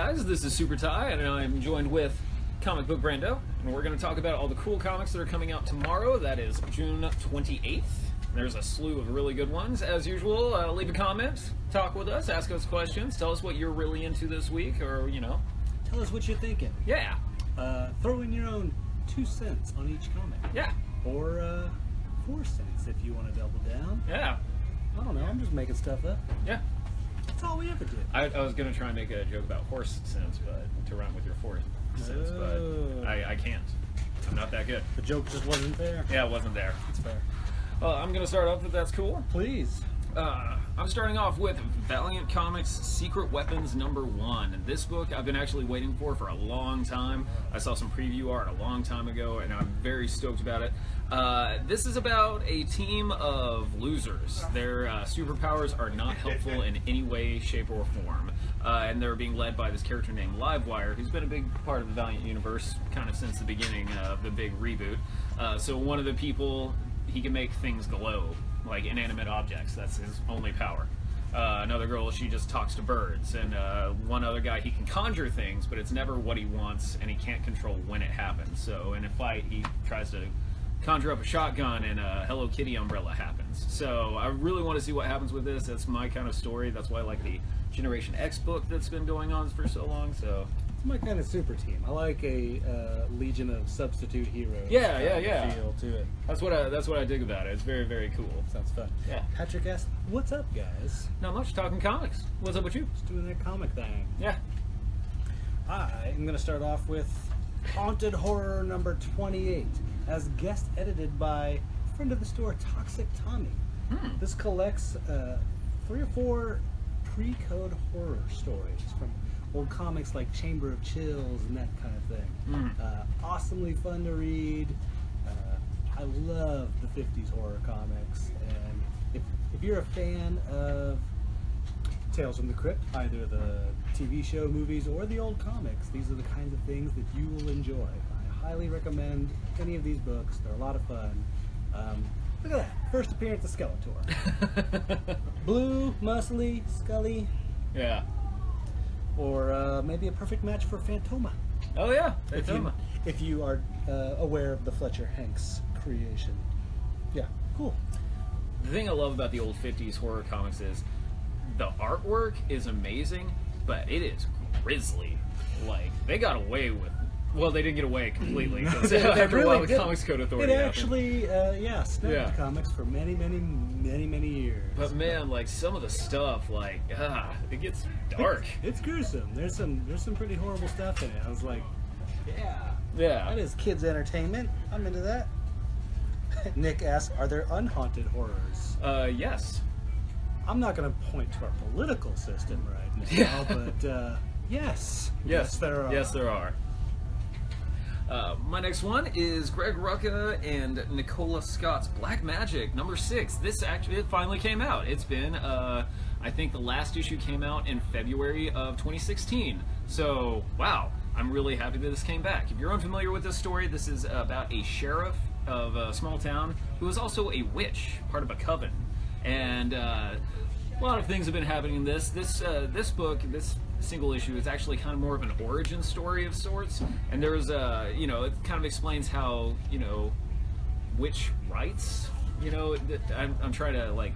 guys, this is Super Ty, and I'm joined with Comic Book Brando, and we're going to talk about all the cool comics that are coming out tomorrow. That is June 28th. There's a slew of really good ones. As usual, leave a comment, talk with us, ask us questions, tell us what you're really into this week, or, you know. Tell us what you're thinking. Yeah. Throw in your own 2 cents on each comic. Yeah. Or 4 cents if you want to double down. Yeah. I don't know, I'm just making stuff up. Yeah. That's all we ever did. I was going to try and make a joke about horse sense, but to rhyme with your 4 cents, but I can't. I'm not that good. The joke just wasn't there. Yeah, it wasn't there. It's fair. Well, I'm going to start off if that's cool. Please. I'm starting off with Valiant Comics Secret Weapons #1. And this book I've been actually waiting for a long time. I saw some preview art a long time ago, and I'm very stoked about it. This is about a team of losers. Their superpowers are not helpful in any way, shape, or form. And they're being led by this character named Livewire, who's been a big part of the Valiant universe kind of since the beginning of the big reboot. So one of the people, he can make things glow, like inanimate objects. That's his only power. Another girl, she just talks to birds. And one other guy, he can conjure things, but it's never what he wants, and he can't control when it happens. So in a fight, he tries to conjure up a shotgun, and a Hello Kitty umbrella happens. So I really want to see what happens with this. That's my kind of story. That's why I like the Generation X book that's been going on for so long. So it's my kind of super team. I like a Legion of Substitute Heroes. Yeah. Feel to it. That's what I dig about it. It's very, very cool. Sounds fun. Yeah. Patrick asked, "What's up, guys?" Not much, talking comics. What's up with you? Just doing that comic thing. Yeah. I am going to start off with Haunted Horror number 28, as guest edited by friend of the store, Toxic Tommy. This collects 3 or 4 pre-code horror stories from old comics like Chamber of Chills and that kind of thing. Awesomely fun to read. I love the 50s horror comics, and if you're a fan of Tales from the Crypt, either the TV show, movies, or the old comics, these are the kinds of things that you will enjoy. I highly recommend any of these books. They're a lot of fun. Look at that. First appearance of Skeletor. Blue, muscly, scully. Yeah. Or maybe a perfect match for Phantoma. Oh yeah, Phantoma. If you are aware of the Fletcher Hanks creation. Yeah, cool. The thing I love about the old 50s horror comics is the artwork is amazing, but it is grisly. Like, they got away with... Well, they didn't get away completely. After a while, the Comics Code Authority It actually, snapped comics for many years. But man, like, some of the stuff, like, it gets dark. It's gruesome. There's some pretty horrible stuff in it. I was like, yeah. That is kids' entertainment. I'm into that. Nick asks, are there unhaunted horrors? Yes. I'm not going to point to our political system right now, but yes. Yes, there are. Yes, there are. My next one is Greg Rucka and Nicola Scott's Black Magic #6. This actually, it finally came out. It's been, I think the last issue came out in February of 2016. So, wow, I'm really happy that this came back. If you're unfamiliar with this story, this is about a sheriff of a small town who is also a witch, part of a coven. And a lot of things have been happening in this. This book, this single issue, is actually kind of more of an origin story of sorts. And there's it kind of explains how, witch rights, I'm trying to, like,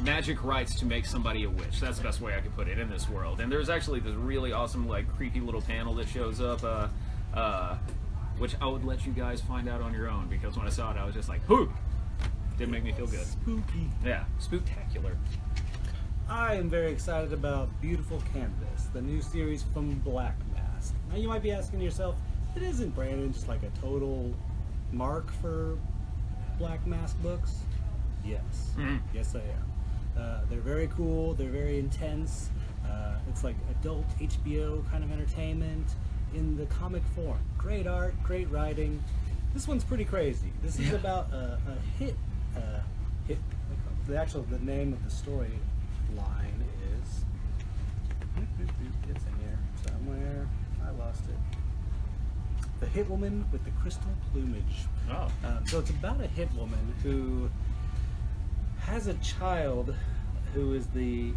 magic rights to make somebody a witch. That's the best way I could put it in this world. And there's actually this really awesome, like, creepy little panel that shows up, which I would let you guys find out on your own, because when I saw it, I was just like, whoo! Didn't make me feel good. Spooky. Yeah, spooktacular. I am very excited about Beautiful Canvas, the new series from Black Mask. Now you might be asking yourself, isn't Brandon just like a total mark for Black Mask books? Yes. Yes I am. They're very cool, they're very intense. It's like adult HBO kind of entertainment in the comic form. Great art, great writing. This one's pretty crazy. This is about a hit. The name of the story line is, it's in here somewhere, I lost it. The Hit Woman with the Crystal Plumage. Oh. So it's about a hit woman who has a child who is the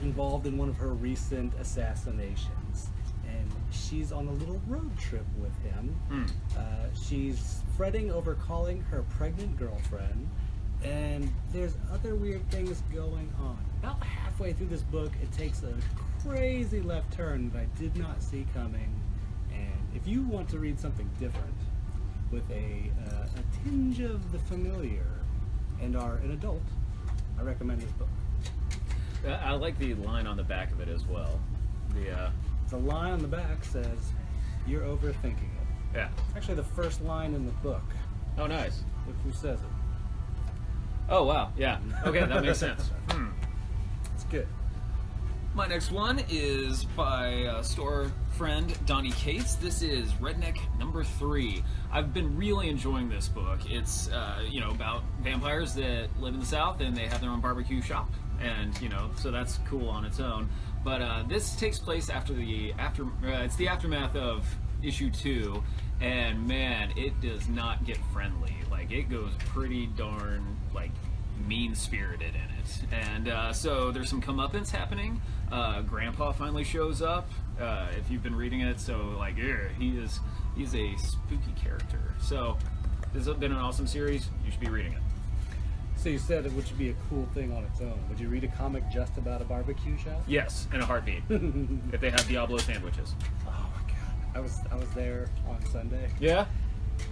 involved in one of her recent assassinations, and she's on a little road trip with him. She's fretting over calling her pregnant girlfriend, and there's other weird things going on. About halfway through this book, it takes a crazy left turn that I did not see coming, and if you want to read something different with a tinge of the familiar and are an adult, I recommend this book. I like the line on the back of it as well. The line on the back says, "You're overthinking it." Yeah. It's actually the first line in the book. Oh, nice. Look who says it. Oh, wow. Yeah. Okay, that makes sense. It's good. My next one is by store friend Donnie Cates. This is Redneck number 3. I've been really enjoying this book. It's about vampires that live in the South and they have their own barbecue shop, and so that's cool on its own. But this takes place after it's the aftermath of issue 2, and man, it does not get friendly. Like, it goes pretty darn mean-spirited in it, and so there's some comeuppance happening. Grandpa finally shows up. If you've been reading it, so he's a spooky character. So this has been an awesome series. You should be reading it. So you said it would be a cool thing on its own. Would you read a comic just about a barbecue shop? Yes, in a heartbeat. If they have Diablo sandwiches. Oh my god, I was there on Sunday. Yeah.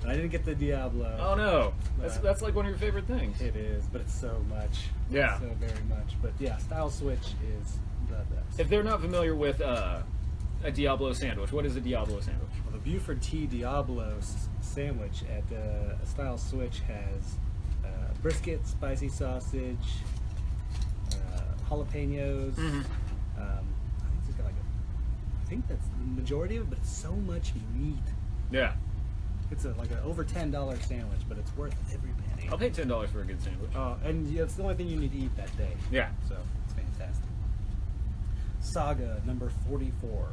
And I didn't get the Diablo. Oh no, that's like one of your favorite things. It is, but it's so much. Yeah. So very much. But yeah, Style Switch is the best. If they're not familiar with a Diablo sandwich, what is a Diablo sandwich? Well, the Buford T. Diablo sandwich at Style Switch has brisket, spicy sausage, jalapenos. I think it's got I think that's the majority of it, but it's so much meat. Yeah. It's like an over $10 sandwich, but it's worth every penny. I'll pay $10 for a good sandwich. And it's the only thing you need to eat that day. Yeah. So it's fantastic. Saga number 44.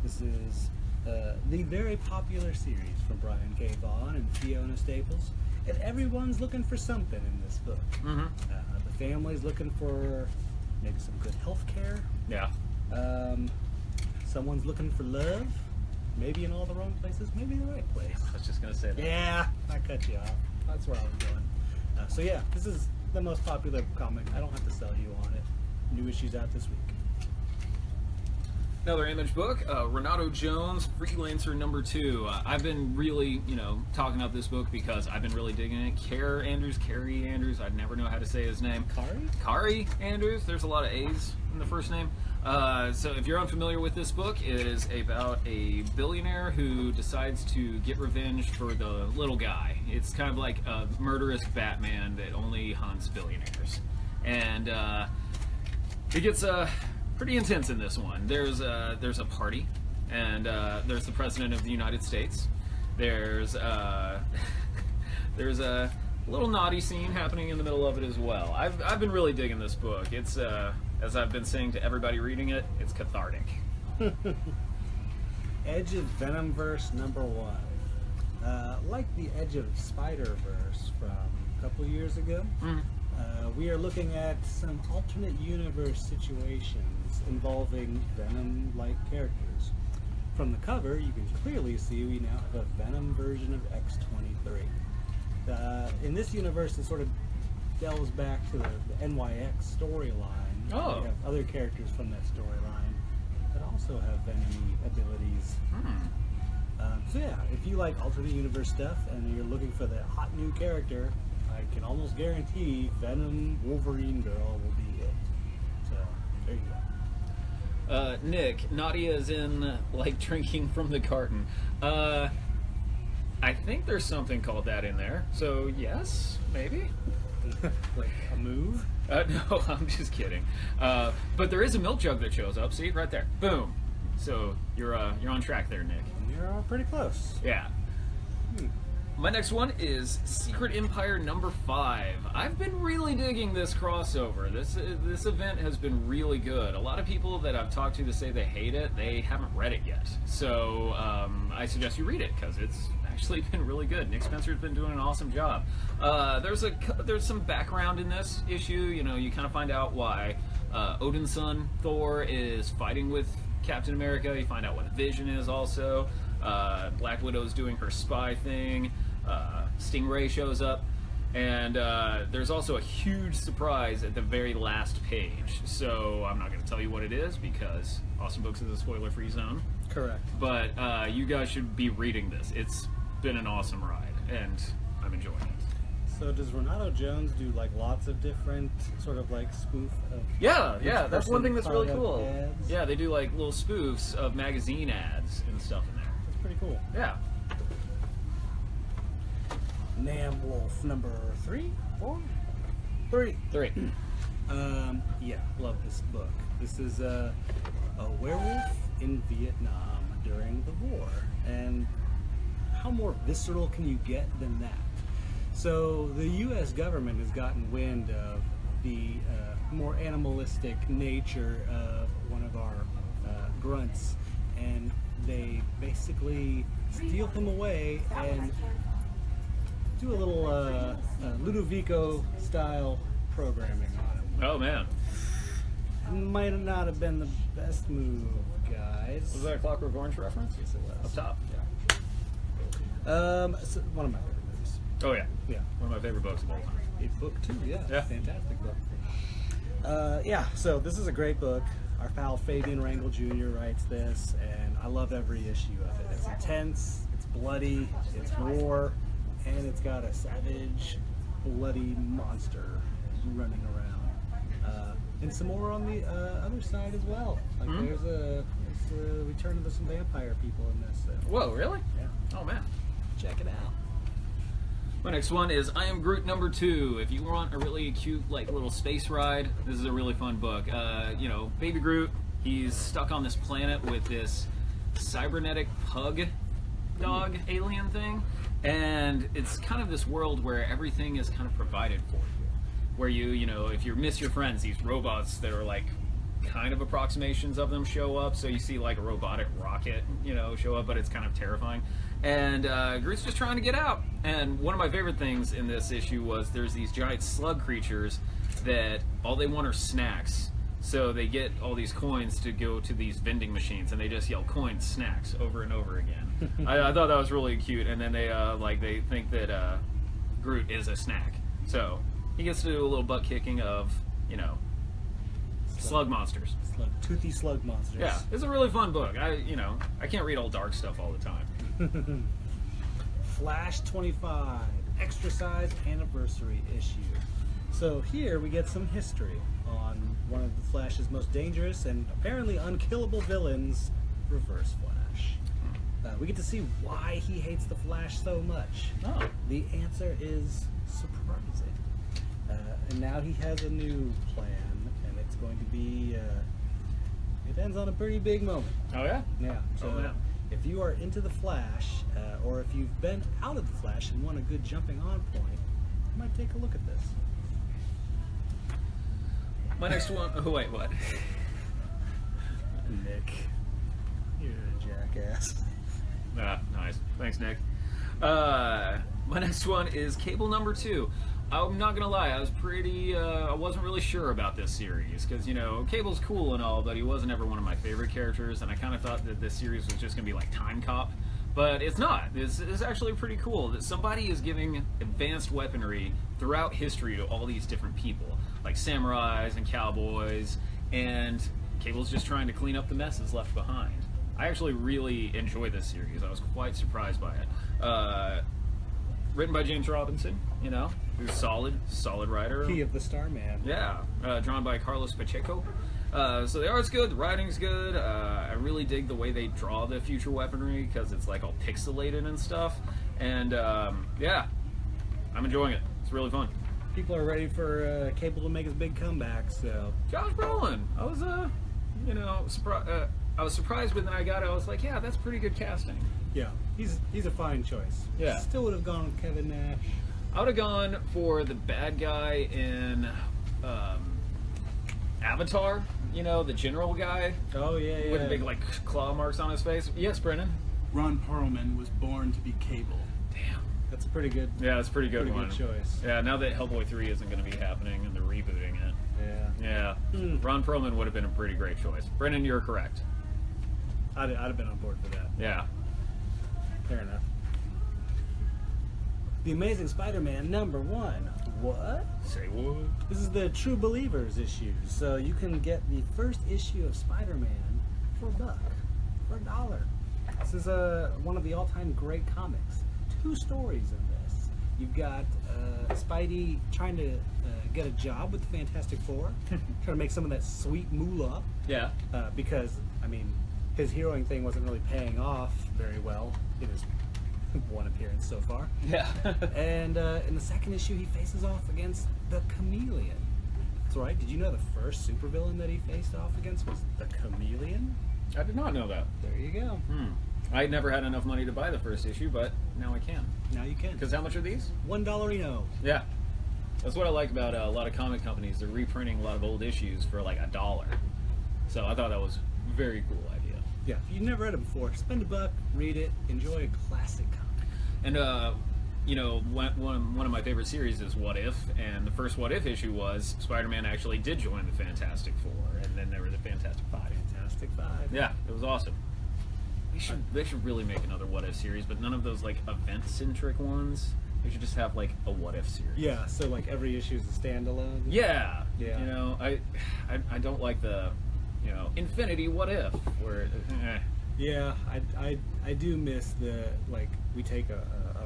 This is the very popular series from Brian K. Vaughan and Fiona Staples. And everyone's looking for something in this book. The family's looking for maybe some good health care. Yeah. Someone's looking for love. Maybe in all the wrong places, maybe the right place. I was just going to say that. Yeah, I cut you off. That's where I was going. So yeah, this is the most popular comic. I don't have to sell you on it. New issues out this week. Another Image book, Renato Jones, Freelancer number 2. I've been really, talking about this book because I've been really digging it. Carrie Andrews, I never know how to say his name. Kari Andrews, there's a lot of A's in the first name. So if you're unfamiliar with this book, it is about a billionaire who decides to get revenge for the little guy. It's kind of like a murderous Batman that only hunts billionaires. And it gets pretty intense in this one. There's a party, and there's the President of the United States. There's a little naughty scene happening in the middle of it as well. I've been really digging this book. It's as I've been saying to everybody reading it, it's cathartic. Edge of Venomverse number 1. Like the Edge of Spider-Verse from a couple years ago, we are looking at some alternate universe situations involving Venom-like characters. From the cover, you can clearly see we now have a Venom version of X-23. In this universe, it sort of delves back to the NYX storyline. Oh. We have other characters from that storyline that also have Venom abilities. So yeah, if you like alternate universe stuff and you're looking for the hot new character, I can almost guarantee Venom Wolverine Girl will be it. So there you go. Nick, Nadia is in like drinking from the carton. I think there's something called that in there. So yes, maybe. Like a move? No, I'm just kidding. But there is a milk jug that shows up. See, right there. Boom. So you're on track there, Nick. You're pretty close. Yeah. My next one is Secret Empire number 5. I've been really digging this crossover. This event has been really good. A lot of people that I've talked to that say they hate it, they haven't read it yet. So I suggest you read it because it's actually been really good. Nick Spencer's been doing an awesome job. There's some background in this issue. You kind of find out why Odin's son, Thor, is fighting with Captain America. You find out what Vision is also. Black Widow's doing her spy thing. Stingray shows up. And there's also a huge surprise at the very last page. So I'm not going to tell you what it is because Awesome Books is a spoiler-free zone. Correct. But you guys should be reading this. It's been an awesome ride, and I'm enjoying it. So does Renato Jones do like lots of different sort of like spoof of... Yeah, that's one thing that's really product cool. ads? Yeah, they do like little spoofs of magazine ads and stuff in there. That's pretty cool. Yeah. Nam Wolf number 3? 4? 3. 3. Yeah, love this book. This is a werewolf in Vietnam during the war. And how more visceral can you get than that? So the U.S. government has gotten wind of the more animalistic nature of one of our grunts, and they basically steal him away and do a little Ludovico style programming on him. Oh man. Might not have been the best move, guys. Was that a Clockwork Orange reference? Yes, it was. Up top. So one of my favorite movies. Oh yeah. Yeah. One of my favorite books of all time. A book too, yeah. Yeah. Fantastic book. Yeah, so this is a great book. Our pal Fabian Rangel Jr. writes this, and I love every issue of it. It's intense, it's bloody, it's war, and it's got a savage, bloody monster running around. And some more on the other side as well. Like there's a return of some vampire people in this. Whoa, really? Yeah. Oh man. Check it out. My next one is I Am Groot number 2. If you want a really cute, like, little space ride, this is a really fun book. You know, Baby Groot, he's stuck on this planet with this cybernetic pug dog alien thing, and it's kind of this world where everything is kind of provided for you. Where you know, if you miss your friends, these robots that are like kind of approximations of them show up. So you see like a robotic rocket, you know, show up, but it's kind of terrifying. And Groot's just trying to get out. And one of my favorite things in this issue was there's these giant slug creatures that all they want are snacks. So they get all these coins to go to these vending machines, and they just yell coins, snacks over and over again. I thought that was really cute. And then they think that Groot is a snack. So he gets to do a little butt kicking of, you know, slug monsters. Toothy slug monsters. Yeah, it's a really fun book. I can't read all dark stuff all the time. Flash 25, extra size anniversary issue. So here we get some history on one of the Flash's most dangerous and apparently unkillable villains, Reverse Flash. We get to see why he hates the Flash so much. Oh. The answer is surprising. And now he has a new plan, and it's going to be, it ends on a pretty big moment. Oh yeah? Yeah. So Oh, yeah. if you are into the Flash, or if you've been out of the Flash and want a good jumping on point, you might take a look at this. My next one. Oh wait, what? Nick, you're a jackass. Ah, nice. Thanks, Nick. My next one is Cable number 2. I'm not gonna lie, I was I wasn't really sure about this series, because, you know, Cable's cool and all, but he wasn't ever one of my favorite characters, and I kind of thought that this series was just gonna be like Time Cop, but it's not. This is actually pretty cool, that somebody is giving advanced weaponry throughout history to all these different people, like samurais and cowboys, and Cable's just trying to clean up the messes left behind. I actually really enjoy this series. I was quite surprised by it. Written by James Robinson, you know, who's solid writer. Key of the Starman. Yeah, drawn by Carlos Pacheco. So the art's good, the writing's good. I really dig the way they draw the future weaponry, because it's like all pixelated and stuff. And yeah, I'm enjoying it. It's really fun. People are ready for Cable to make his big comeback, so... Josh Brolin. I was, you know, I was surprised, but then I got it. I was like, yeah, that's pretty good casting. Yeah, he's a fine choice. Yeah. Still would have gone with Kevin Nash. I would have gone for the bad guy in Avatar, you know, the general guy. Oh, yeah. With the big, like, claw marks on his face. Yes, Brennan? Ron Perlman was born to be Cable. Damn. That's a pretty good... Yeah, it's a pretty good one. Good choice. Yeah, now that Hellboy 3 isn't going to be happening and they're rebooting it. Yeah. Yeah. Ron Perlman would have been a pretty great choice. Brendan, you're correct. I'd have been on board for that. Yeah. Fair enough. The Amazing Spider-Man #1. What? Say what? This is the True Believers issue, so you can get the first issue of Spider-Man for $1, for $1. This is one of the all-time great comics. 2 stories in this. You've got Spidey trying to get a job with the Fantastic Four, trying to make some of that sweet moolah. Yeah. Because, I mean, his heroing thing wasn't really paying off very well in his one appearance so far. Yeah. And in the second issue, he faces off against the Chameleon. That's right. Did you know the first supervillain that he faced off against was the Chameleon? I did not know that. There you go. I never had enough money to buy the first issue, but now I can. Now you can. Because how much are these? $1. Yeah. That's what I like about a lot of comic companies. They're reprinting a lot of old issues for like $1. So I thought that was a very cool idea. Yeah. If you've never read it before, spend $1, read it, enjoy a classic comic. And, you know, one of my favorite series is What If, and the first What If issue was Spider-Man actually did join the Fantastic Four, and then there were the Fantastic Five. Fantastic Five. Yeah, it was awesome. They should really make another What If series, but none of those, like, event-centric ones. They should just have, like, a What If series. Yeah, so, like, every issue is a standalone? Yeah. Yeah. You know, I don't like the, you know, Infinity What If, where, Yeah, I do miss the, like, we take a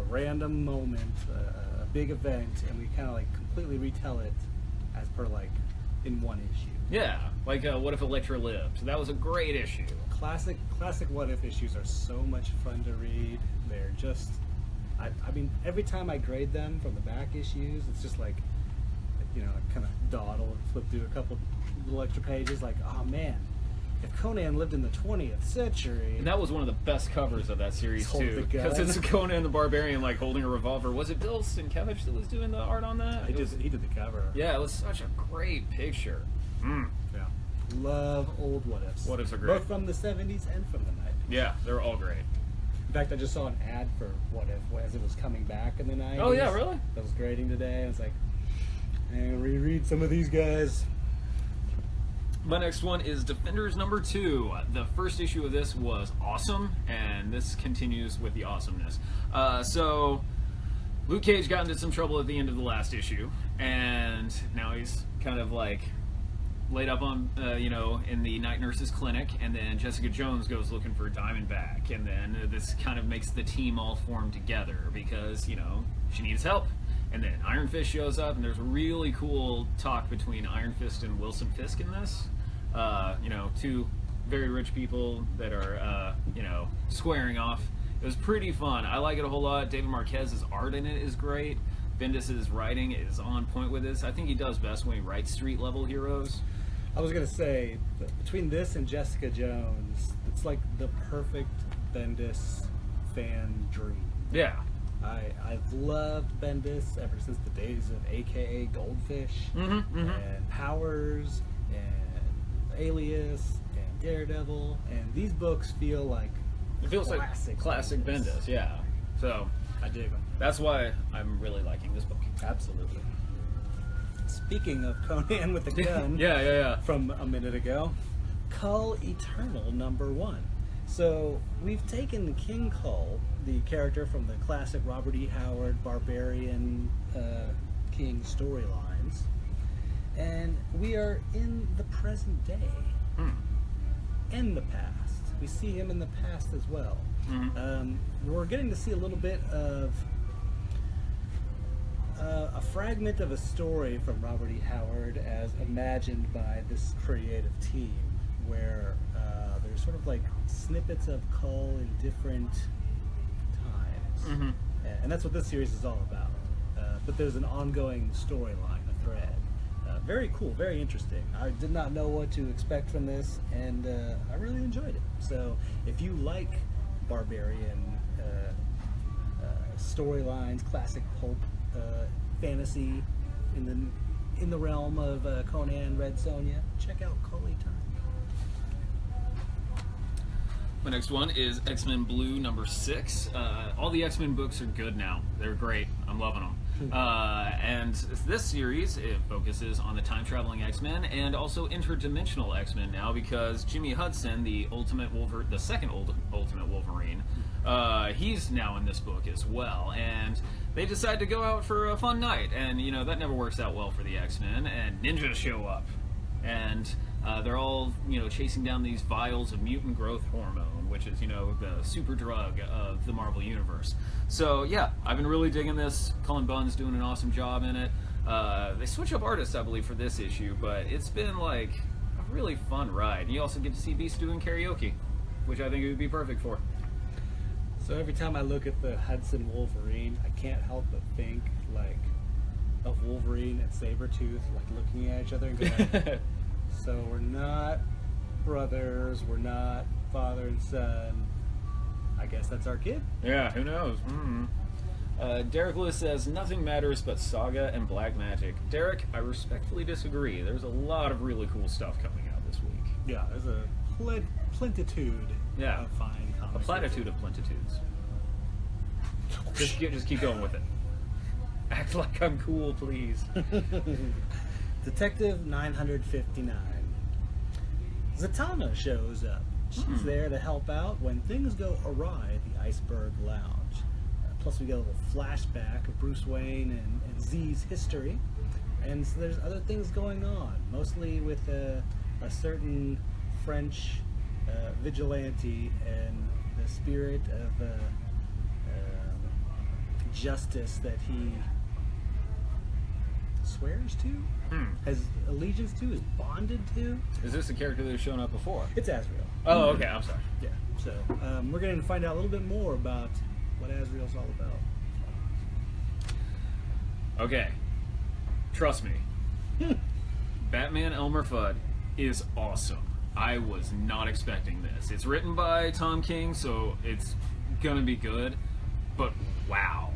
random moment, a big event, and we kind of, like, completely retell it as per, like, in one issue. Yeah, like, What If Elektra Lived? That was a great issue. Classic What If issues are so much fun to read. They're just, I mean, every time I grade them from the back issues, it's just like, you know, I kind of dawdle and flip through a couple little extra pages, like, oh man, if Conan lived in the 20th century. And that was one of the best covers of that series, Hold too. the gun. Because it's Conan the Barbarian, like, holding a revolver. Was it Bill Sienkiewicz that was doing the art on that? He did the cover. Yeah, it was such a great picture. Yeah. Love old What Ifs. What Ifs are great. Both from the 70s and from the 90s. Yeah, they're all great. In fact, I just saw an ad for What If as it was coming back in the 90s. Oh, yeah, really? I was grading today. I was like, I'm going to reread some of these guys. My next one is Defenders #2. The first issue of this was awesome, and this continues with the awesomeness. So, Luke Cage got into some trouble at the end of the last issue, and now he's kind of like laid up on, you know, in the night nurse's clinic, and then Jessica Jones goes looking for Diamondback, and then this kind of makes the team all form together because, you know, she needs help. And then Iron Fist shows up, and there's a really cool talk between Iron Fist and Wilson Fisk in this. You know, 2 very rich people that are, you know, squaring off. It was pretty fun. I like it a whole lot. David Marquez's art in it is great. Bendis's writing is on point with this. I think he does best when he writes street-level heroes. I was going to say, between this and Jessica Jones, it's like the perfect Bendis fan dream. Yeah. I've loved Bendis ever since the days of AKA Goldfish and Powers and Alias and Daredevil, and these books feel like It feels like classic Bendis, yeah. So I dig them. that's why I'm really liking this book. Absolutely. Speaking of Conan with the gun, yeah. from a minute ago, Cull Eternal #1. So we've taken King Cull, the character from the classic Robert E. Howard Barbarian King storylines, and we are in the present day, in the past. We see him in the past as well. We're getting to see a little bit of a fragment of a story from Robert E. Howard as imagined by this creative team, where there's sort of like snippets of Cull in different times. And that's what this series is all about. But there's an ongoing storyline, a thread. Very cool, very interesting. I did not know what to expect from this, and I really enjoyed it. So if you like Barbarian storylines, classic pulp fantasy in the realm of Conan, Red Sonja, check out Cull Eternal. My next one is X-Men Blue number 6. All the X-Men books are good now. They're great. I'm loving them. And this series, it focuses on the time-traveling X-Men and also interdimensional X-Men now, because Jimmy Hudson, the second Ultimate Wolverine, he's now in this book as well. And they decide to go out for a fun night, and you know that never works out well for the X-Men. And ninjas show up, and they're all, chasing down these vials of mutant growth hormone, which is, the super drug of the Marvel Universe. So, yeah, I've been really digging this. Cullen Bunn's doing an awesome job in it. They switch up artists, I believe, for this issue, but it's been, like, a really fun ride. You also get to see Beast doing karaoke, which I think it would be perfect for. So every time I look at the Hudson Wolverine, I can't help but think, like, of Wolverine and Sabretooth, like, looking at each other and going, so we're not brothers, we're not father and son. I guess that's our kid. Yeah, who knows? Derek Lewis says, nothing matters but Saga and Black Magic. Derek, I respectfully disagree. There's a lot of really cool stuff coming out this week. Yeah, there's a plentitude of fine comics. A platitude of plentitudes. Just keep going with it. Act like I'm cool, please. Detective 959. Zatanna shows up. She's there to help out when things go awry at the Iceberg Lounge. Plus we get a little flashback of Bruce Wayne and Z's history. And so there's other things going on, mostly with a certain French vigilante and the spirit of justice that he swears to, has allegiance to, is bonded to. Is this a character that's shown up before? It's Azrael. Oh, okay, I'm sorry. Yeah, so we're going to find out a little bit more about what Azrael's all about. Okay, trust me. Batman Elmer Fudd is awesome. I was not expecting this. It's written by Tom King, so it's gonna be good, but wow.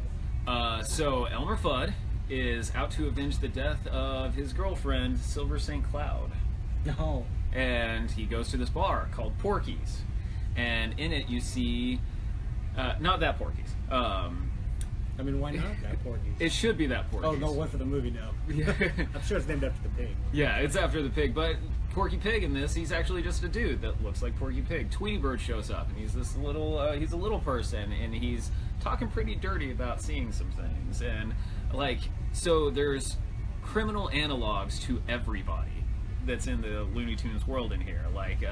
So Elmer Fudd is out to avenge the death of his girlfriend, Silver St. Cloud. No. And he goes to this bar called Porky's. And in it you see, not that Porky's. I mean, why not that Porky's? It should be that Porky's. Oh, no, one for the movie, no. Yeah. I'm sure it's named after the pig. Yeah, it's after the pig, but Porky Pig in this, he's actually just a dude that looks like Porky Pig. Tweety Bird shows up, and he's this little, he's a little person, and he's talking pretty dirty about seeing some things. And, like, so there's criminal analogs to everybody that's in the Looney Tunes world in here. Like,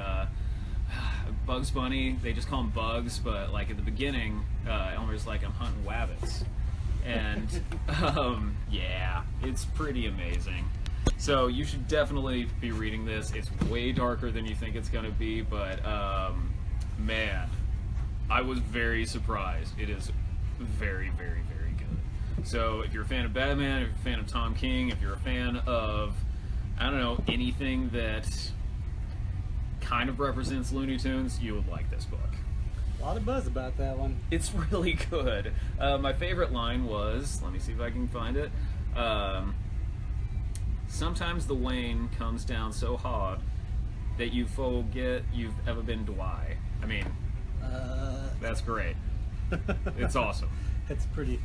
Bugs Bunny, they just call him Bugs, but, like, at the beginning, Elmer's like, I'm hunting wabbits. And, yeah, it's pretty amazing. So you should definitely be reading this. It's way darker than you think it's going to be, but, man, I was very surprised. It is very, very, very good. So if you're a fan of Batman, if you're a fan of Tom King, if you're a fan of, I don't know, anything that kind of represents Looney Tunes, you would like this book. A lot of buzz about that one. It's really good. My favorite line was, let me see if I can find it. Sometimes the Wayne comes down so hard that you forget you've ever been Dwy. I mean, that's great. It's awesome. It's pretty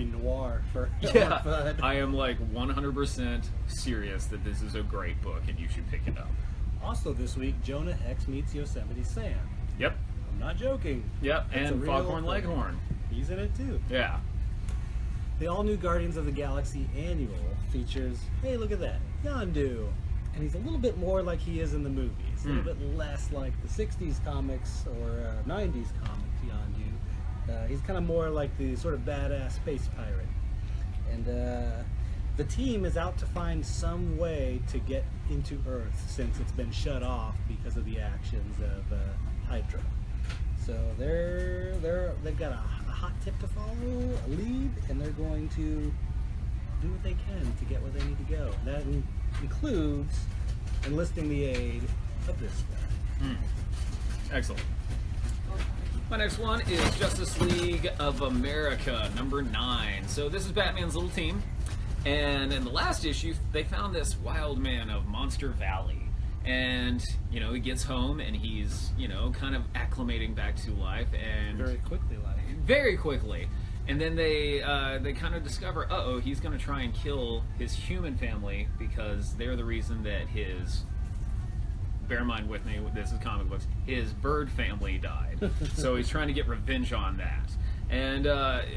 noir for Yeah, Fudd. I am like 100% serious that this is a great book and you should pick it up. Also this week, Jonah Hex meets Yosemite Sam. Yep. I'm not joking. Yep, That's and a real Foghorn thing. Leghorn. He's in it too. Yeah. The all-new Guardians of the Galaxy annual features, hey, look at that, Yondu. And he's a little bit more like he is in the movies. A little bit less like the 60s comics or 90s comics Yondu. He's kind of more like the sort of badass space pirate. And the team is out to find some way to get into Earth since it's been shut off because of the actions of Hydra. So they've got a hot tip to follow, a lead, and they're going to do what they can to get where they need to go. That includes enlisting the aid of this guy. Excellent. My next one is Justice League of America, number 9. So this is Batman's little team, and in the last issue, they found this wild man of Monster Valley, And, you know, he gets home and he's, you know, kind of acclimating back to life, and Very quickly. And then they kind of discover, uh-oh, he's going to try and kill his human family because they're the reason that his, bear in mind with me, this is comic books, his bird family died. So he's trying to get revenge on that. And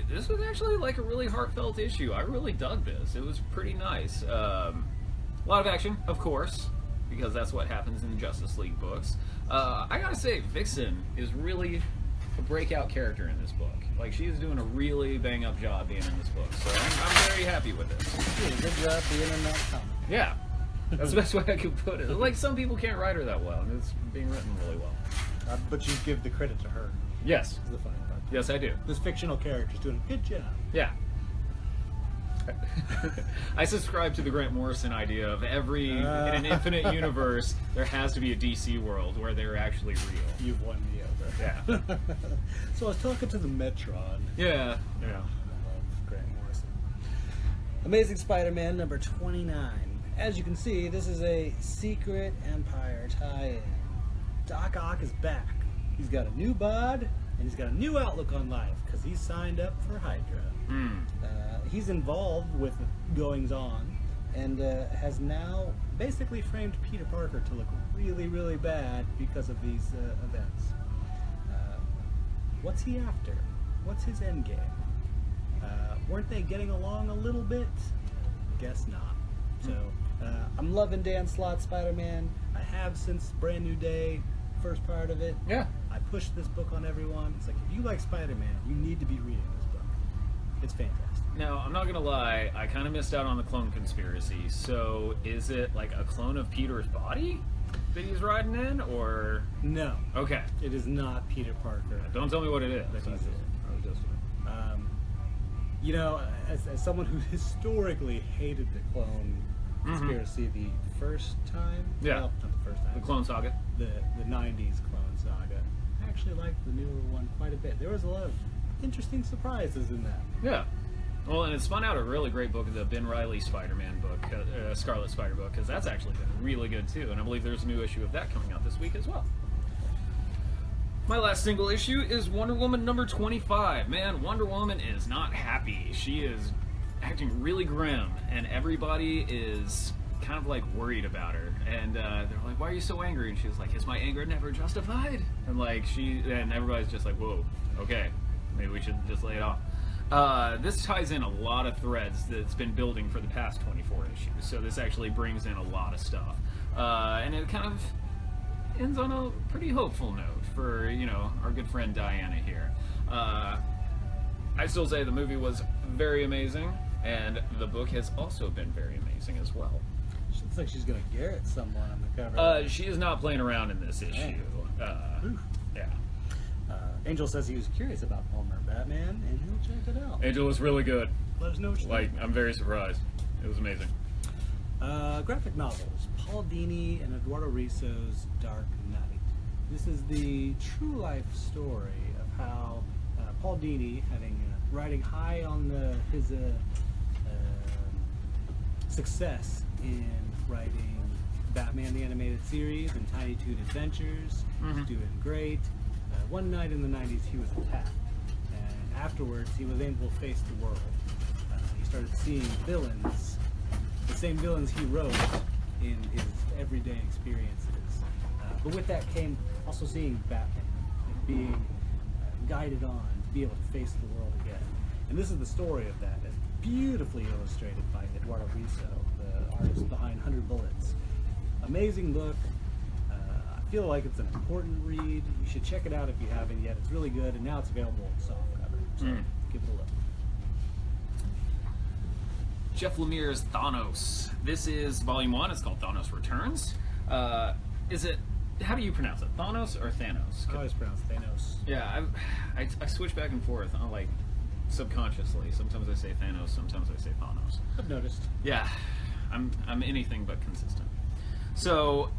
this was actually like a really heartfelt issue. I really dug this. It was pretty nice. A lot of action, of course, because that's what happens in the Justice League books. I gotta say, Vixen is really a breakout character in this book. Like, she is doing a really bang-up job being in this book, so I'm very happy with this. Yeah, good job being in that comic. Yeah, that's the best way I could put it. Like, some people can't write her that well, and it's being written really well. But you give the credit to her. Yes. Is the funny part. Yes, I do. This fictional character's doing a good job. Yeah. I subscribe to the Grant Morrison idea of in an infinite universe, there has to be a DC world where they're actually real. You've won me over. Yeah. So I was talking to the Metron. Yeah. I love Grant Morrison. Amazing Spider-Man number 29. As you can see, this is a Secret Empire tie-in. Doc Ock is back. He's got a new bod, and he's got a new outlook on life because he's signed up for Hydra. He's involved with goings-on and has now basically framed Peter Parker to look really, really bad because of these events. What's he after? What's his end game? Weren't they getting along a little bit? Guess not. So, I'm loving Dan Slott's Spider-Man. I have since Brand New Day, first part of it. Yeah. I pushed this book on everyone. It's like, if you like Spider-Man, you need to be reading this book. It's fantastic. Now, I'm not gonna lie, I kind of missed out on the clone conspiracy. So, is it like a clone of Peter's body that he's riding in, or? No. Okay. It is not Peter Parker. Don't tell me what it is. That he's in. You know, as someone who historically hated the clone conspiracy the first time, Yeah. well, not the first time, The Clone Saga. the 90s clone saga, I actually liked the newer one quite a bit. There was a lot of interesting surprises in that. Yeah. Well, and it spun out a really great book, the Ben Reilly Spider-Man book, Scarlet Spider book, because that's actually been really good too, and I believe there's a new issue of that coming out this week as well. My last single issue is Wonder Woman number 25. Man, Wonder Woman is not happy. She is acting really grim, and everybody is kind of like worried about her. And they're like, "Why are you so angry?" And she's like, "Is my anger never justified?" And like and everybody's just like, "Whoa, okay, maybe we should just lay it off." This ties in a lot of threads that's been building for the past 24 issues. So this actually brings in a lot of stuff, and it kind of ends on a pretty hopeful note for, you know, our good friend Diana here. I still say the movie was very amazing, and the book has also been very amazing as well. She looks like she's going to garrot someone on the cover. She is not playing around in this issue. Yeah. Angel says he was curious about Palmer Batman, and he'll check it out. Angel was really good. Let us know what you Like, think. I'm very surprised. It was amazing. Graphic novels. Paul Dini and Eduardo Risso's Dark Knight. This is the true life story of how Paul Dini, riding high on his success in writing Batman the Animated Series and Tiny Toon Adventures, he's doing great. One night in the 90s he was attacked, and afterwards he was able to face the world. He started seeing villains, the same villains he wrote in his everyday experiences. But with that came also seeing Batman and being guided on to be able to face the world again. And this is the story of that, as beautifully illustrated by Eduardo Risso, the artist behind 100 Bullets. Amazing book. I feel like it's an important read. You should check it out if you haven't yet. It's really good, and now it's available in softcover. So give it a look. Jeff Lemire's Thanos. This is volume 1. It's called Thanos Returns. Is it, how do you pronounce it? Thanos or Thanos? I always pronounce Thanos. Yeah, I switch back and forth, like, subconsciously. Sometimes I say Thanos, sometimes I say Thanos. I've noticed. Yeah, I'm anything but consistent. So,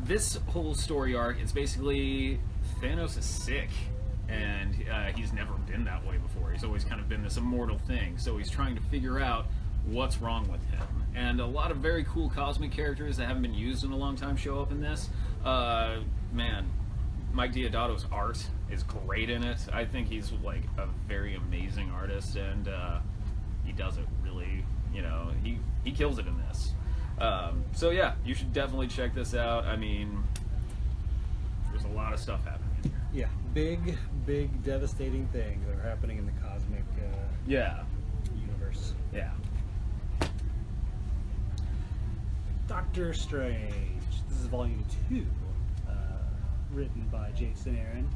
this whole story arc is basically Thanos is sick, and he's never been that way before. He's always kind of been this immortal thing. So he's trying to figure out what's wrong with him. And a lot of very cool cosmic characters that haven't been used in a long time show up in this. Man, Mike Deodato's art is great in it. I think he's like a very amazing artist, and he does it really, you know, he kills it in this. So yeah, you should definitely check this out. I mean, there's a lot of stuff happening in here. Yeah, big, devastating things that are happening in the cosmic Yeah. universe. Yeah. Doctor Strange. This is volume 2, written by Jason Aaron.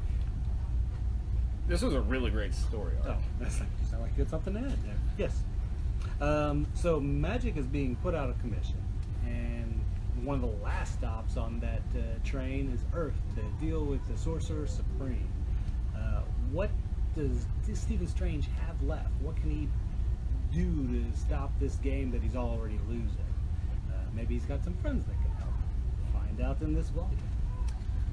This was a really great story arc. Oh, that's like, you sound like you had something to add there. Yes. So Magic is being put out of commission, and one of the last stops on that train is Earth to deal with the Sorcerer Supreme. What does Stephen Strange have left? What can he do to stop this game that he's already losing? Maybe he's got some friends that can help. Find out in this volume.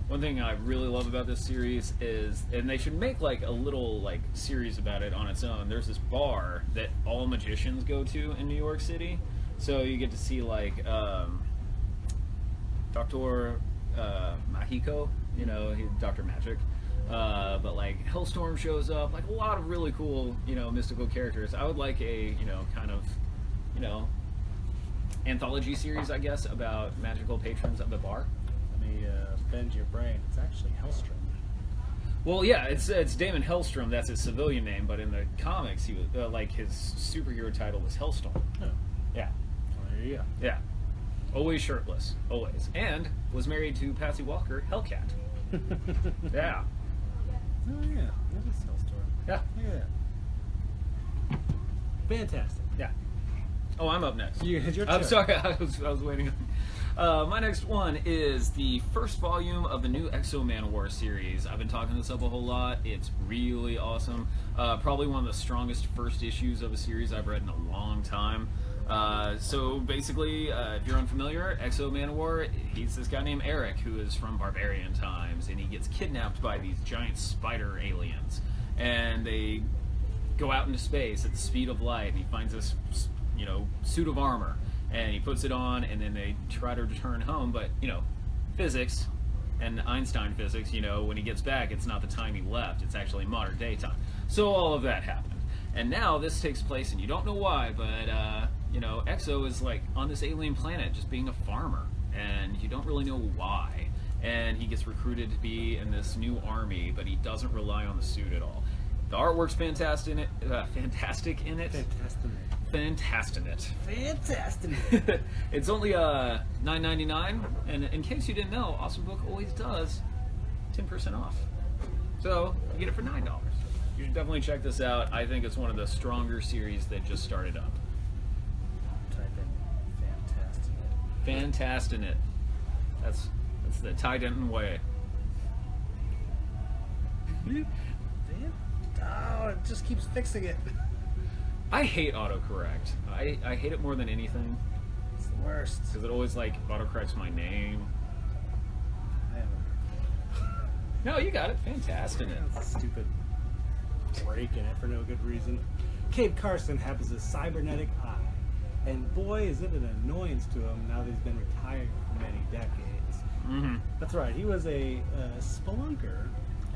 One thing I really love about this series is, and they should make like a little like series about it on its own. There's this bar that all magicians go to in New York City, so you get to see like Dr. Mahiko, you know, he's Dr. Magic, but like Hellstorm shows up, like a lot of really cool, you know, mystical characters. I would like a, you know, kind of, you know, anthology series, I guess, about magical patrons of the bar. Let me bend your brain. It's actually Hellstrom. Well, yeah, it's Damon Hellstrom. That's his civilian name, but in the comics, he was like his superhero title was Hellstorm. Oh. Yeah, Well, there you go. yeah, always shirtless, always, and was married to Patsy Walker, Hellcat. Yeah, Oh yeah, that is Hellstorm. yeah, Look at that. Fantastic. yeah. Oh, I'm up next. It's your I'm turn. sorry, I was waiting. My next one is the first volume of the new XMen War series. I've been talking this up a whole lot. It's really awesome. Probably one of the strongest first issues of a series I've read in a long time. So basically, if you're unfamiliar, XMen War, he's this guy named Eric who is from barbarian times, and he gets kidnapped by these giant spider aliens. And they go out into space at the speed of light, and he finds this, you know, suit of armor, and he puts it on, and then they try to return home, but, you know, physics and Einstein physics, you know, when he gets back, it's not the time he left, it's actually modern day time. So all of that happened. And now this takes place, and you don't know why, but, you know, Exo is, like, on this alien planet just being a farmer, and you don't really know why. And he gets recruited to be in this new army, but he doesn't rely on the suit at all. The artwork's fantastic in it. Fantastic. It's only $9.99, and in case you didn't know, Awesome Book always does 10% off. So you get it for $9. You should definitely check this out. I think it's one of the stronger series that just started up. Type in Fantastinate. That's the Ty Denton way. Oh, it just keeps fixing it. I hate autocorrect. I hate it more than anything It's the worst. because it always like autocorrects my name. No, you got it. Fantastinate. That's a stupid break in it for no good reason. Cave Carson has a cybernetic eye, and boy, is it an annoyance to him now that he's been retired for many decades. Mm-hmm. That's right. He was a spelunker,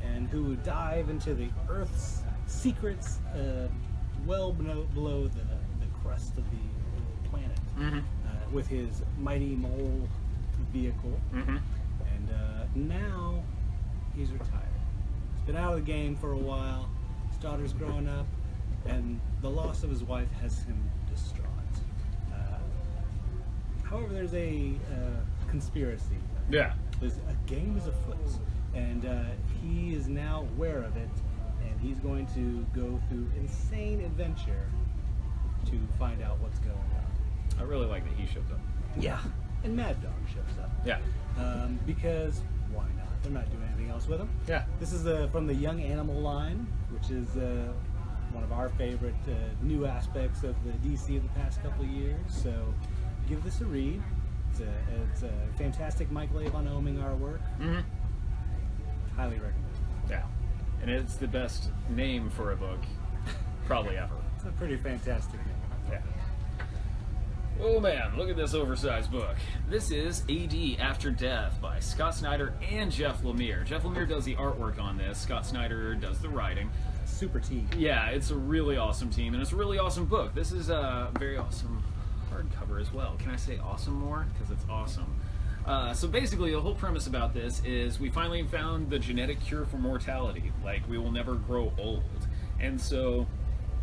and who would dive into the Earth's secrets, well below the crust of the planet, Mm-hmm. with his mighty mole vehicle. Mm-hmm. And now he's retired. He's been out of the game for a while. His daughter's growing up, and the loss of his wife has him distraught. However, there's a conspiracy. Yeah. There's a game is afoot, and he is now aware of it, and he's going to go through insane adventure to find out what's going on. I really like that he shows up. Yeah. And Mad Dog shows up. Yeah. Because why not? They're not doing anything else with him. Yeah. This is from the Young Animal line, which is one of our favorite new aspects of the DC of the past couple of years. So give this a read. It's a fantastic Michael Avon Oeming artwork. Mm-hmm. Highly recommend. Yeah. And it's the best name for a book probably ever. It's a pretty fantastic name. Yeah. Oh man, look at this oversized book. This is AD After Death by Scott Snyder and Jeff Lemire. Jeff Lemire does the artwork on this. Scott Snyder does the writing. Super team. Yeah, it's a really awesome team, and it's a really awesome book. This is a very awesome hardcover as well. Can I say awesome more? Because it's awesome. So basically, the whole premise about this is we finally found the genetic cure for mortality. Like, we will never grow old. And so,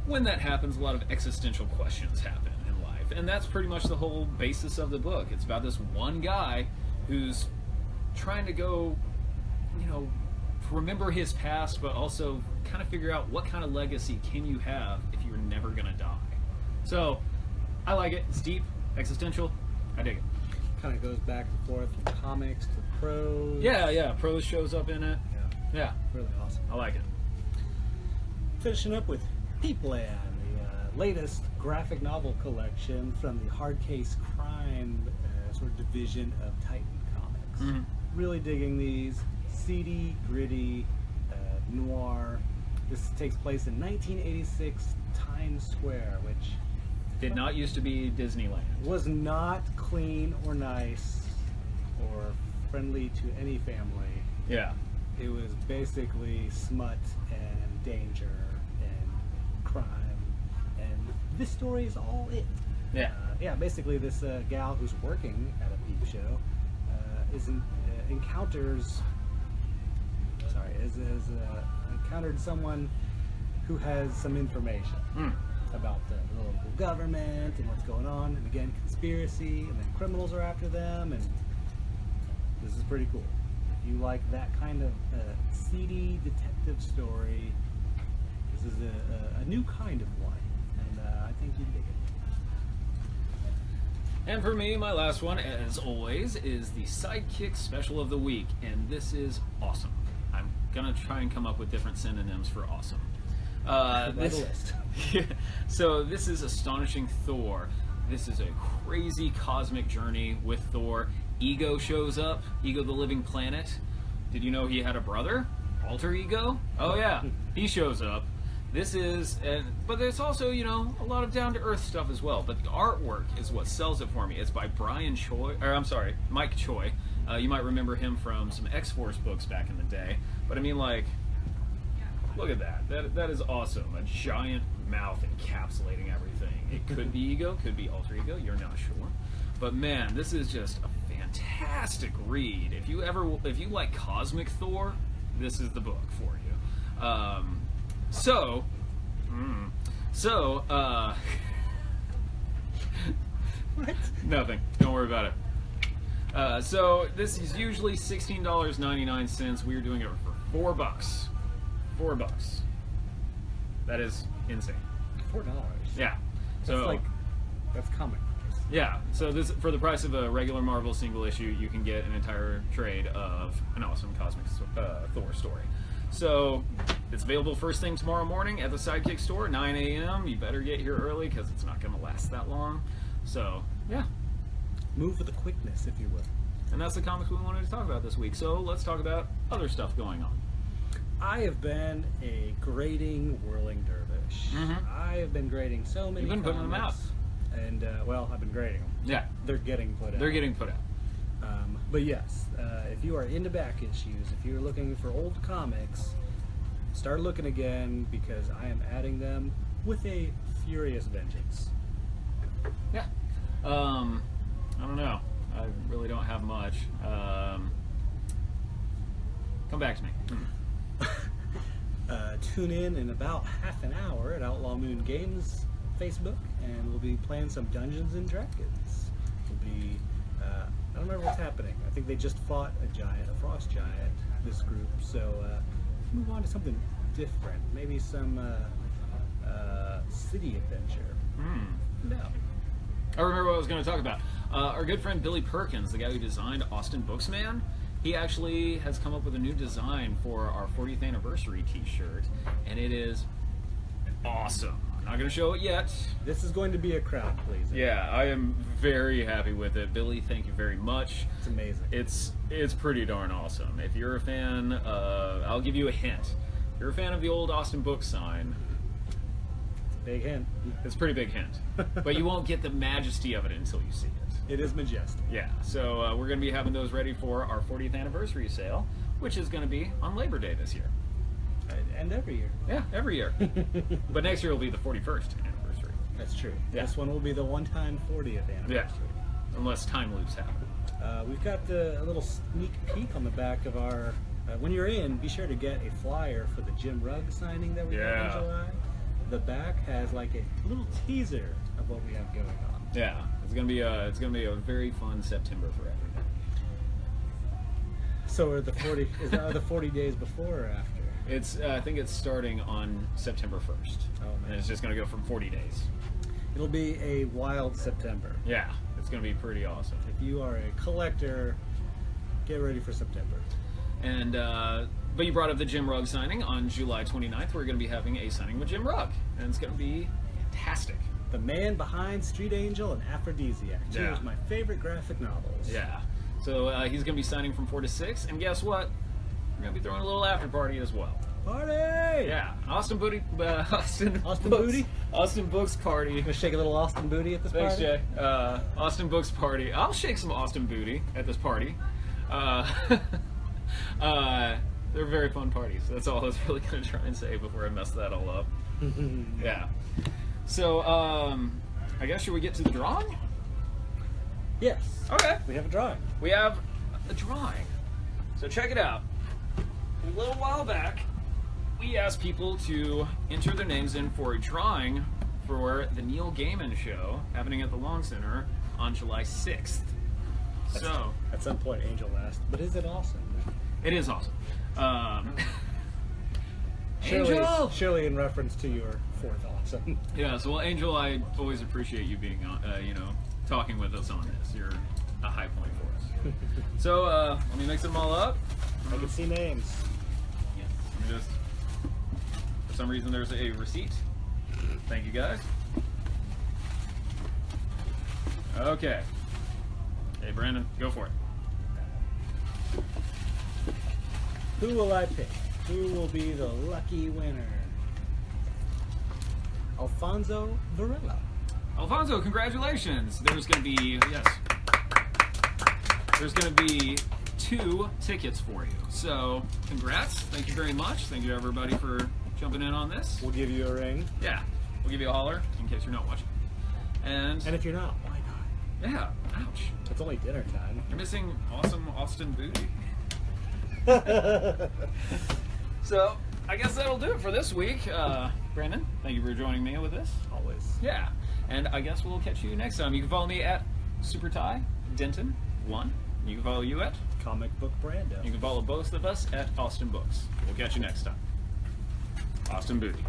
when that happens, a lot of existential questions happen in life. And that's pretty much the whole basis of the book. It's about this one guy who's trying to go, you know, remember his past, but also kind of figure out what kind of legacy can you have if you're never going to die. So, I like it. It's deep, existential. I dig it. Kind of goes back and forth from comics to prose. Yeah. Prose shows up in it. Yeah. Really awesome. I like it. Finishing up with Peepland, the latest graphic novel collection from the hard case crime sort of division of Titan Comics. Mm-hmm. Really digging these. Seedy, gritty, noir. This takes place in 1986 Times Square, which Did not used to be Disneyland. was not clean or nice or friendly to any family. Yeah. It was basically smut and danger and crime, and this story is all it. Yeah. Basically this gal who's working at a peep show encountered someone who has some information about the local government and what's going on, and again, conspiracy, and then criminals are after them, and this is pretty cool. If you like that kind of seedy detective story, this is a new kind of one, and I think you'd dig it. And for me, my last one, as always, is the Sidekick Special of the Week, and this is awesome. I'm gonna try and come up with different synonyms for awesome. List. So this is Astonishing Thor. This is a crazy cosmic journey with Thor. Ego shows up, Ego the Living Planet. Did you know he had a brother? Alter Ego? Oh yeah, he shows up. This is, but there's also, you know, a lot of down-to-earth stuff as well. But the artwork is what sells it for me. It's by Mike Choi. You might remember him from some X-Force books back in the day. But I mean, like, look at that. That is awesome. A giant mouth encapsulating everything. It could be Ego, could be Alter Ego. You're not sure. But man, this is just a fantastic read. If you like Cosmic Thor, this is the book for you. What? Nothing. Don't worry about it. So this is usually $16.99. We are doing it for $4. $4. That is insane. $4. Yeah. So That's comic price. yeah. So this, for the price of a regular Marvel single issue, you can get an entire trade of an awesome Cosmic Thor story. So it's available first thing tomorrow morning at the Sidekick store, 9 a.m. You better get here early because it's not going to last that long. So yeah. Move with the quickness, if you will. And that's the comics we wanted to talk about this week. So let's talk about other stuff going on. I have been a grading whirling dervish. I have been grading so many. You've been putting them out. And well, I've been grading them. Yeah. They're getting put out. They're getting put out. But yes, if you are into back issues, if you're looking for old comics, start looking again, because I am adding them with a furious vengeance. Yeah. I don't know. I really don't have much. Come back to me. Tune in about half an hour at Outlaw Moon Games Facebook, and we'll be playing some Dungeons and Dragons. We'll be, I don't remember what's happening. I think they just fought a frost giant, this group, so move on to something different. Maybe some city adventure. No. I remember what I was going to talk about. Our good friend Billy Perkins, the guy who designed Austin Booksman, he actually has come up with a new design for our 40th anniversary t-shirt, and it is awesome. I'm not going to show it yet. This is going to be a crowd pleaser. Yeah, I am very happy with it. Billy, thank you very much. It's amazing. It's pretty darn awesome. If you're a fan, I'll give you a hint. If you're a fan of the old Austin Book sign, Big hint. It's a pretty big hint. But you won't get the majesty of it until you see it. It is majestic. Yeah, so we're going to be having those ready for our 40th anniversary sale, which is going to be on Labor Day this year. And every year. Yeah, every year. But next year will be the 41st anniversary. That's true. Yeah. This one will be the one-time 40th anniversary. Yeah, unless time loops happen. We've got a little sneak peek on the back of our... when you're in, be sure to get a flyer for the Jim Rugg signing that we have in July. The back has like a little teaser of what we have going on. Yeah, it's gonna be a very fun September for everyone. So are the 40 are the 40 days before or after? It's I think it's starting on September 1st. Oh, man. And it's just gonna go from 40 days. It'll be a wild September. Yeah, it's gonna be pretty awesome. If you are a collector, get ready for September. And but you brought up the Jim Rugg signing on July 29th. We're gonna be having a signing with Jim Rugg, and it's gonna be fantastic. The man behind Street Angel and Aphrodisiac, two Yeah. of my favorite graphic novels. Yeah. So he's going to be signing from 4 to 6, and guess what? We're going to be throwing a little after party as well. Party! Yeah, Austin Booty, Austin Books, Booty? Austin Books party. Gonna shake a little Austin booty at this Thanks, party? Jay. Austin Books party. I'll shake some Austin booty at this party. They're very fun parties. That's all I was really going to try and say before I mess that all up. Yeah. So, I guess should we get to the drawing? Yes. Okay. We have a drawing. We have a drawing. So check it out. A little while back, we asked people to enter their names in for a drawing for the Neil Gaiman show happening at the Long Center on July 6th. So, At some point, Angel asked, but is it awesome? it is awesome. Surely, Angel! surely in reference to your fourth awesome. Yeah, so well, Angel, I always appreciate you being on, talking with us on this. You're a high point for us. So, let me mix them all up. I can see names. Let me just, for some reason, there's a receipt. Thank you, guys. Okay. Hey, Brandon, go for it. Who will I pick? Who will be the lucky winner? Alfonso Varela. Alfonso, congratulations. There's going to be, yes. There's going to be 2 tickets for you. So, congrats. Thank you very much. Thank you to everybody for jumping in on this. We'll give you a ring. Yeah. We'll give you a holler in case you're not watching. And if you're not, why not? yeah, ouch. It's only dinner time. You're missing awesome Austin booty. So, I guess that'll do it for this week. Brandon, thank you for joining me with this. Always. Yeah, and I guess we'll catch you next time. You can follow me at SuperTy Denton 1. You can follow you at. Comic Book Brando. You can follow both of us at Austin Books. We'll catch you next time. Austin Booty.